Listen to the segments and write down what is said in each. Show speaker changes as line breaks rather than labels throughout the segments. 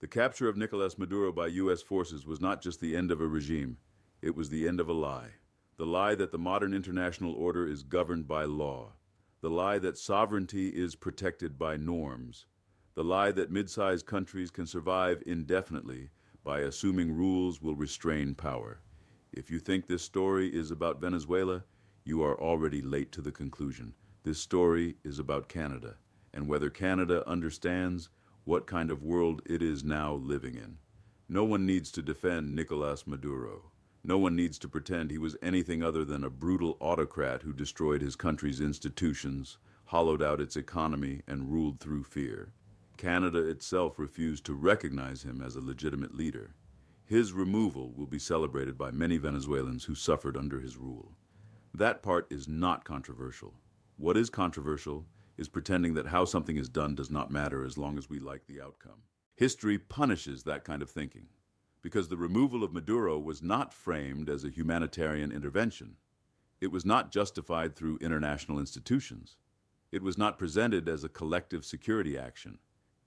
The capture of Nicolas Maduro by U.S. forces was not just the end of a regime, it was the end of a lie. The lie that the modern international order is governed by law. The lie that sovereignty is protected by norms. The lie that mid-sized countries can survive indefinitely by assuming rules will restrain power. If you think this story is about Venezuela, you are already late to the conclusion. This story is about Canada, and whether Canada understands what kind of world it is now living in. No one needs to defend Nicolas Maduro. No one needs to pretend he was anything other than a brutal autocrat who destroyed his country's institutions, hollowed out its economy, and ruled through fear. Canada itself refused to recognize him as a legitimate leader. His removal will be celebrated by many Venezuelans who suffered under his rule. That part is not controversial. What is controversial is pretending that how something is done does not matter as long as we like the outcome. History punishes that kind of thinking, because the removal of Maduro was not framed as a humanitarian intervention. It was not justified through international institutions. It was not presented as a collective security action.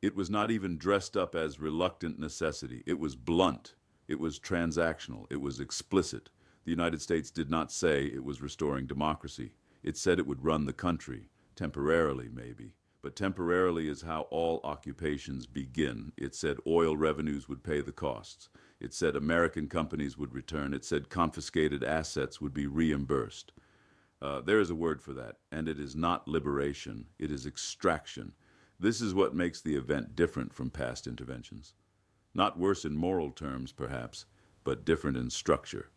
It was not even dressed up as reluctant necessity. It was blunt. It was transactional. It was explicit. The United States did not say it was restoring democracy. It said it would run the country. Temporarily, maybe. But temporarily is how all occupations begin. It said oil revenues would pay the costs. It said American companies would return. It said confiscated assets would be reimbursed. There is a word for that, and it is not liberation. It is extraction. This is what makes the event different from past interventions. Not worse in moral terms, perhaps, but different in structure.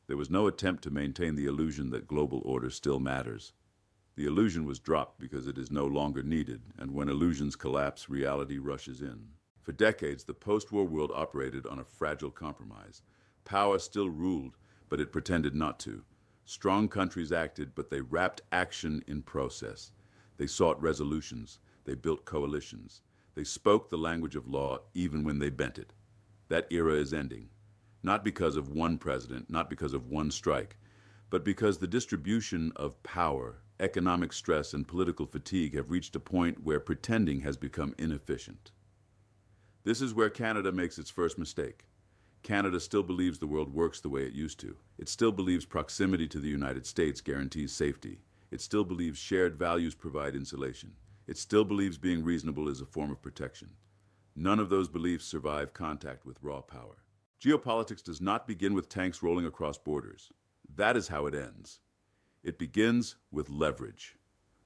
There was no attempt to maintain the illusion that global order still matters. The illusion was dropped because it is no longer needed, and when illusions collapse, reality rushes in. For decades, the post-war world operated on a fragile compromise. Power still ruled, but it pretended not to. Strong countries acted, but they wrapped action in process. They sought resolutions. They built coalitions. They spoke the language of law even when they bent it. That era is ending. Not because of one president, not because of one strike, but because the distribution of power, economic stress, and political fatigue have reached a point where pretending has become inefficient. This is where Canada makes its first mistake. Canada still believes the world works the way it used to. It still believes proximity to the United States guarantees safety. It still believes shared values provide insulation. It still believes being reasonable is a form of protection. None of those beliefs survive contact with raw power. Geopolitics does not begin with tanks rolling across borders. That is how it ends. It begins with leverage,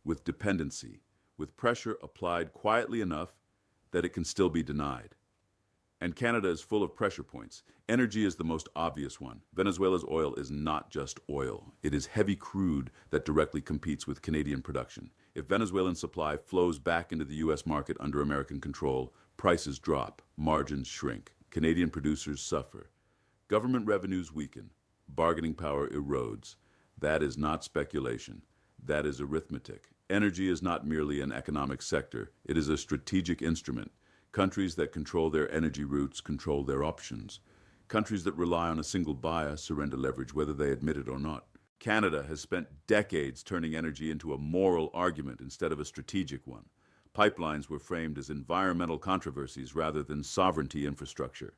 with dependency, with pressure applied quietly enough that it can still be denied. And Canada is full of pressure points. Energy is the most obvious one. Venezuela's oil is not just oil. It is heavy crude that directly competes with Canadian production. If Venezuelan supply flows back into the U.S. market under American control, prices drop, margins shrink, Canadian producers suffer. Government revenues weaken, bargaining power erodes. That is not speculation. That is arithmetic. Energy is not merely an economic sector. It is a strategic instrument. Countries that control their energy routes control their options. Countries that rely on a single buyer surrender leverage whether they admit it or not. Canada has spent decades turning energy into a moral argument instead of a strategic one. Pipelines were framed as environmental controversies rather than sovereignty infrastructure.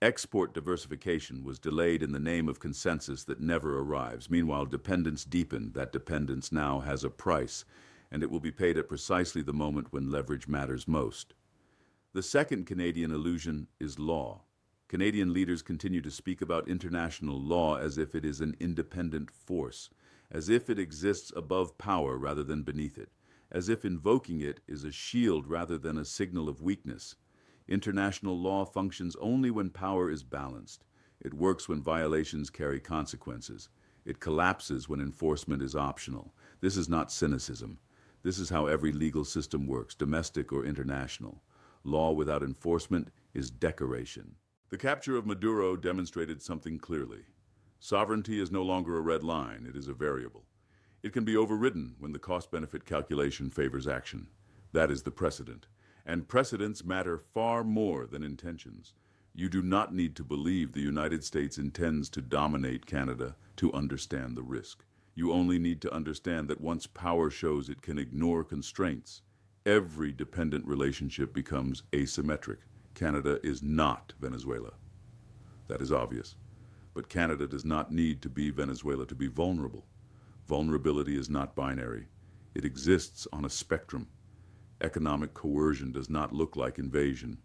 Export diversification was delayed in the name of consensus that never arrives. Meanwhile, dependence deepened. That dependence now has a price, and it will be paid at precisely the moment when leverage matters most. The second Canadian illusion is law. Canadian leaders continue to speak about international law as if it is an independent force, as if it exists above power rather than beneath it, as if invoking it is a shield rather than a signal of weakness. International law functions only when power is balanced. It works when violations carry consequences. It collapses when enforcement is optional. This is not cynicism. This is how every legal system works, domestic or international. Law without enforcement is decoration. The capture of Maduro demonstrated something clearly. Sovereignty is no longer a red line, it is a variable. It can be overridden when the cost-benefit calculation favors action. That is the precedent. And precedents matter far more than intentions. You do not need to believe the United States intends to dominate Canada to understand the risk. You only need to understand that once power shows it can ignore constraints, every dependent relationship becomes asymmetric. Canada is not Venezuela. That is obvious. But Canada does not need to be Venezuela to be vulnerable. Vulnerability is not binary. It exists on a spectrum. Economic coercion does not look like invasion.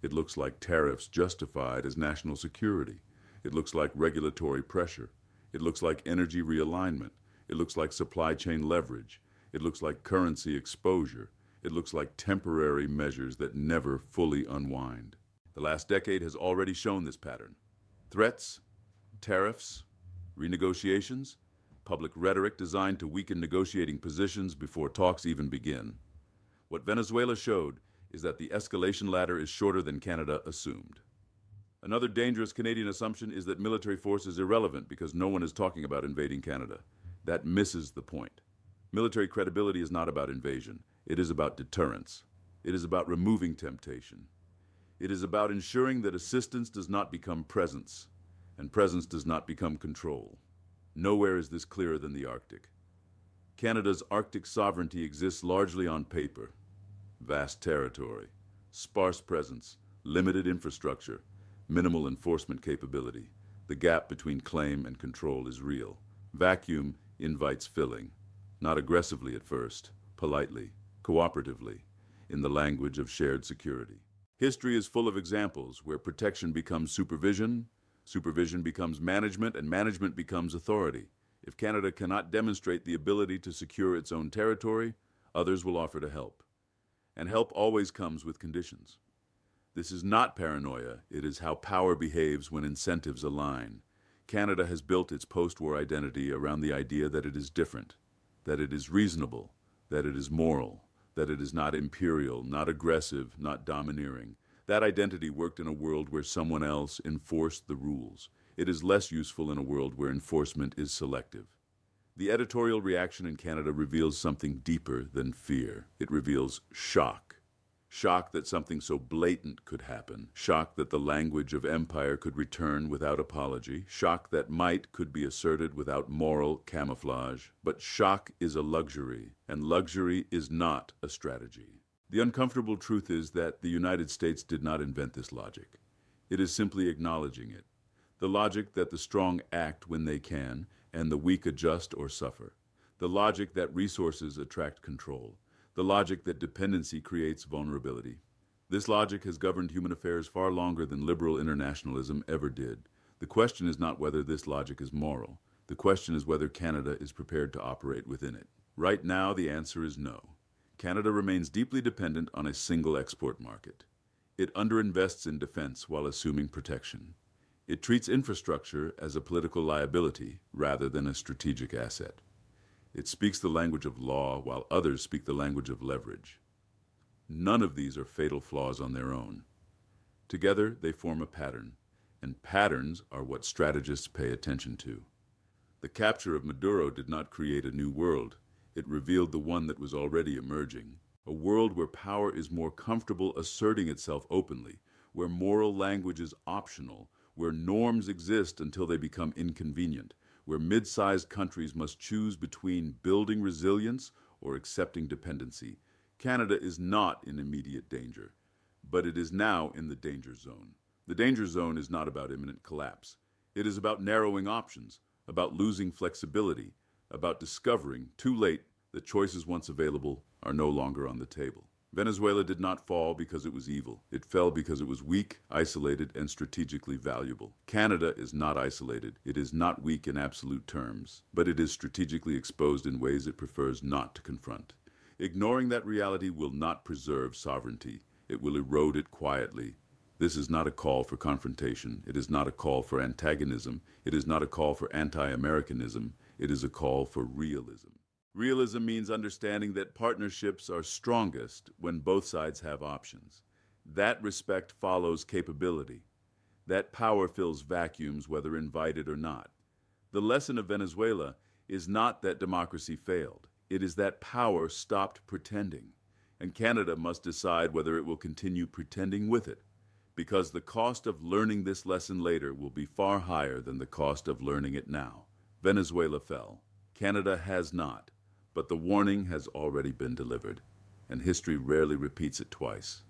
It looks like tariffs justified as national security. It looks like regulatory pressure. It looks like energy realignment. It looks like supply chain leverage. It looks like currency exposure. It looks like temporary measures that never fully unwind. The last decade has already shown this pattern. Threats, tariffs, renegotiations, public rhetoric designed to weaken negotiating positions before talks even begin. What Venezuela showed is that the escalation ladder is shorter than Canada assumed. Another dangerous Canadian assumption is that military force is irrelevant because no one is talking about invading Canada. That misses the point. Military credibility is not about invasion. It is about deterrence. It is about removing temptation. It is about ensuring that assistance does not become presence, and presence does not become control. Nowhere is this clearer than the Arctic. Canada's Arctic sovereignty exists largely on paper. Vast territory, sparse presence, limited infrastructure, minimal enforcement capability. The gap between claim and control is real. Vacuum invites filling, not aggressively at first, politely, cooperatively, in the language of shared security. History is full of examples where protection becomes supervision, supervision becomes management, and management becomes authority. If Canada cannot demonstrate the ability to secure its own territory, others will offer to help. And help always comes with conditions. This is not paranoia, it is how power behaves when incentives align. Canada has built its post-war identity around the idea that it is different, that it is reasonable, that it is moral, that it is not imperial, not aggressive, not domineering. That identity worked in a world where someone else enforced the rules. It is less useful in a world where enforcement is selective. The editorial reaction in Canada reveals something deeper than fear. It reveals shock. Shock that something so blatant could happen. Shock that the language of empire could return without apology. Shock that might could be asserted without moral camouflage. But shock is a luxury, and luxury is not a strategy. The uncomfortable truth is that the United States did not invent this logic. It is simply acknowledging it. The logic that the strong act when they can, and the weak adjust or suffer. The logic that resources attract control. The logic that dependency creates vulnerability. This logic has governed human affairs far longer than liberal internationalism ever did. The question is not whether this logic is moral. The question is whether Canada is prepared to operate within it. Right now, the answer is no. Canada remains deeply dependent on a single export market. It underinvests in defense while assuming protection. It treats infrastructure as a political liability rather than a strategic asset. It speaks the language of law while others speak the language of leverage. None of these are fatal flaws on their own. Together, they form a pattern, and patterns are what strategists pay attention to. The capture of Maduro did not create a new world. It revealed the one that was already emerging. A world where power is more comfortable asserting itself openly, where moral language is optional, where norms exist until they become inconvenient, where mid-sized countries must choose between building resilience or accepting dependency. Canada is not in immediate danger, but it is now in the danger zone. The danger zone is not about imminent collapse. It is about narrowing options, about losing flexibility, about discovering, too late, that choices once available are no longer on the table. Venezuela did not fall because it was evil. It fell because it was weak, isolated, and strategically valuable. Canada is not isolated. It is not weak in absolute terms, but it is strategically exposed in ways it prefers not to confront. Ignoring that reality will not preserve sovereignty. It will erode it quietly. This is not a call for confrontation. It is not a call for antagonism. It is not a call for anti-Americanism. It is a call for realism. Realism means understanding that partnerships are strongest when both sides have options. That respect follows capability. That power fills vacuums, whether invited or not. The lesson of Venezuela is not that democracy failed. It is that power stopped pretending. And Canada must decide whether it will continue pretending with it, because the cost of learning this lesson later will be far higher than the cost of learning it now. Venezuela fell. Canada has not. But the warning has already been delivered, and history rarely repeats it twice.